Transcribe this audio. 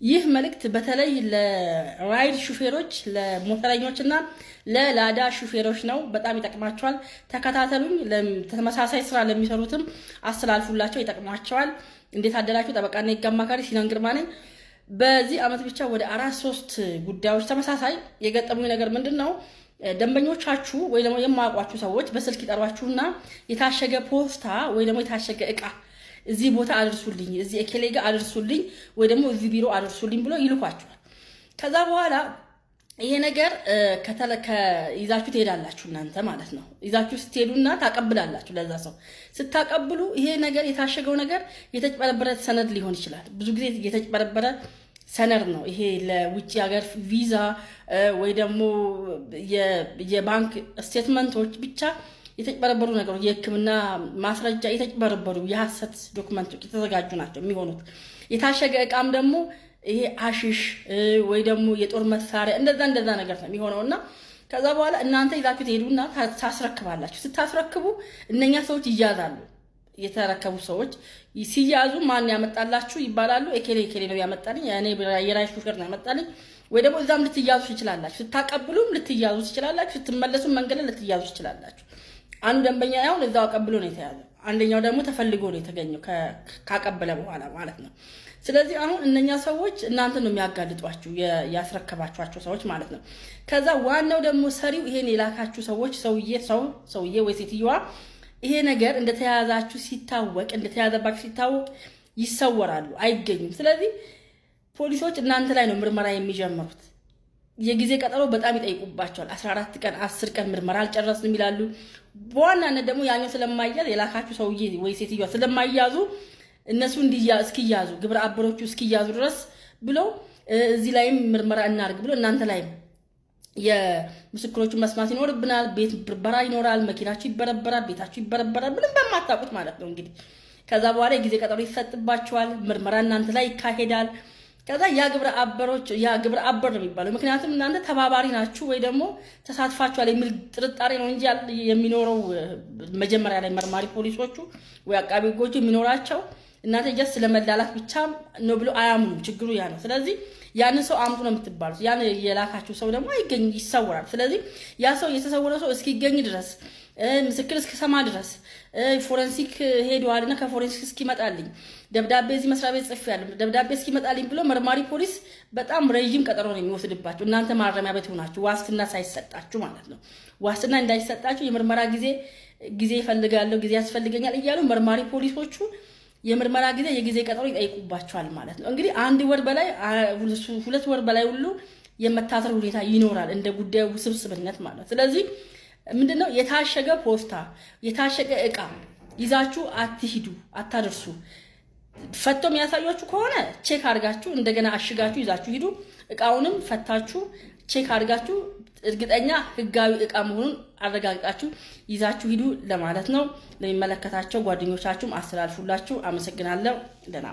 ይህ መልእክት በተለይ ለራይድ ሹፌሮች፣ ለሞተረኞችና ለላዳ ሹፌሮች ነው። በጣም ይጠቅማቸዋል። ተከታተሉኝ። ተመሳሳይ ስራ ለሚሰሩትም አስተላልፉላቸው፣ ይጠቅማቸዋል። እንዴት አደራችሁ? ጠበቃና የህግ አማካሪ ሲናን ግርማ ነኝ። በዚህ አመት ብቻ ወደ 4-3 ጉዳዮች ተመሳሳይ የገጠሙኝ ነገር ምንድነው? ደንበኞቻችሁ ወይ ደግሞ የማያውቋችሁ ሰዎች በስልክ ይጠሯችሁና የታሸገ ፖስታ ወይ ደግሞ የታሸገ እቃ እዚህ ቦታ አድርሱልኝ፣ እዚህ እከሌ ጋር አድርሱልኝ፣ ወይ ደግሞ እዚህ ቢሮ አድርሱልኝ ብሎ ይልኳችኋል። ከዛ በኋላ ይሄ ነገር ይዛችሁ ትሄዳላችሁ እናንተ ማለት ነው። ይዛችሁ ስትሄዱና ታቀብላላችሁ። ለዛ ሰው ስታቀብሉ ይሄ ነገር የታሸገው ነገር የተጭበረበረ ሰነድ ሊሆን ይችላል። ብዙ ጊዜ የተጭበረበረ ሰነድ ነው ይሄ። ለውጭ ሀገር ቪዛ ወይ ደግሞ የባንክ ስቴትመንቶች ብቻ የተጭበረበሩ ነገሮች፣ የሕክምና ማስረጃ የተጭበረበሩ የሐሰት ዶክመንቶች የተዘጋጁ ናቸው የሚሆኑት። የታሸገ እቃም ደግሞ ይሄ አሽሽ ወይ ደግሞ የጦር መሳሪያ እንደዛ ነገር ነው የሚሆነውና ከዛ በኋላ እናንተ ይዛችሁ ትሄዱና ታስረክባላችሁ። ስታስረክቡ እነኛ ሰዎች ይያዛሉ። የተረከቡ ሰዎች ሲያዙ ማን ያመጣላችሁ ይባላሉ። ኤኬሌ ነው ያመጣልኝ፣ እኔ የራይ ሹፌር ነው ያመጣልኝ። ወይ ደግሞ እዛም ልትያዙ ትችላላችሁ። ስታቀብሉም ልትያዙ ትችላላችሁ። ስትመለሱ መንገድ ልትያዙ ትችላላችሁ። አንዱ ደንበኛ ያውን እዛው አቀብሎ ነው የተያዘው። አንደኛው ደግሞ ተፈልጎ ነው የተገኘው ካቀበለ በኋላ ማለት ነው። ስለዚህ አሁን እነኛ ሰዎች እናንተ ነው የሚያጋልጧችሁ፣ ያስረከባችኋቸው ሰዎች ማለት ነው። ከዛ ዋናው ደግሞ ሰሪው ይሄን የላካችሁ ሰዎች ሰውዬ ወይ ሴትዮዋ ይሄ ነገር እንደተያዛችሁ ሲታወቅ እንደተያዘባችሁ ሲታወቅ ይሰወራሉ፣ አይገኙም። ስለዚህ ፖሊሶች እናንተ ላይ ነው ምርመራ የሚጀምሩት። የጊዜ ቀጠሮ በጣም ይጠይቁባቸዋል። 14 ቀን 10 ቀን ምርመራ አልጨረስንም ይላሉ። በዋናነት ደግሞ ያኛው ስለማይያዝ የላካችሁ ሰውዬ ወይ ሴትዮዋ ስለማይያዙ እነሱ እስኪያዙ ግብረ አበሮቹ እስኪያዙ ድረስ ብለው እዚህ ላይም ምርመራ እናርግ ብሎ እናንተ ላይም የምስክሮቹን መስማት ይኖርብናል። ቤት ብርበራ ይኖራል። መኪናችሁ ይበረበራል፣ ቤታችሁ ይበረበራል። ምንም በማታውቁት ማለት ነው እንግዲህ። ከዛ በኋላ የጊዜ ቀጠሮ ይሰጥባቸዋል። ምርመራ እናንተ ላይ ይካሄዳል። ከዛ ያ ግብረ አበር ነው የሚባለው። ምክንያቱም እናንተ ተባባሪ ናችሁ ወይ ደግሞ ተሳትፋችኋል የሚል ጥርጣሬ ነው እንጂ የሚኖረው መጀመሪያ ላይ መርማሪ ፖሊሶቹ ወይ አቃቢ ሕጎቹ የሚኖራቸው እናንተ ጀስት ስለመላላክ ብቻ ነው ብሎ አያምኑም። ችግሩ ያ ነው። ስለዚህ ያንን ሰው አምጡ ነው የምትባሉት። ያን የላካችሁ ሰው ደግሞ ይሰወራል። ስለዚህ ያ ሰው የተሰወረ ሰው እስኪገኝ ድረስ ምስክር እስኪሰማ ድረስ ፎረንሲክ ሄዷልና ከፎረንሲክ እስኪመጣልኝ ደብዳቤ እዚህ መስሪያ ቤት ጽፌያለሁ ደብዳቤ እስኪመጣልኝ ብሎ መርማሪ ፖሊስ በጣም ረጅም ቀጠሮ ነው የሚወስድባችሁ። እናንተ ማረሚያ ቤት ሆናችሁ ዋስትና ሳይሰጣችሁ ማለት ነው። ዋስትና እንዳይሰጣችሁ የምርመራ ጊዜ ይፈልጋለሁ፣ ጊዜ ያስፈልገኛል እያሉ መርማሪ ፖሊሶቹ የምርመራ የጊዜ ቀጠሮ ይጠይቁባቸዋል ማለት ነው። እንግዲህ 1 ወር በላይ 2 ወር በላይ ሁሉ የመታሰር ሁኔታ ይኖራል እንደ ጉዳዩ ውስብስብነት ማለት። ስለዚህ ምንድነው የታሸገ ፖስታ የታሸገ እቃ ይዛችሁ አትሂዱ፣ አታደርሱ። ፈቶ የሚያሳያችሁ ከሆነ ቼክ አድርጋችሁ እንደገና አሽጋችሁ ይዛችሁ ሂዱ። እቃውንም ፈታችሁ ቼክ አድርጋችሁ እርግጠኛ ህጋዊ እቃ መሆኑን አረጋግጣችሁ ይዛችሁ ሂዱ ለማለት ነው። ለሚመለከታቸው ጓደኞቻችሁም አስተላልፉላችሁ። አመሰግናለሁ። ደህና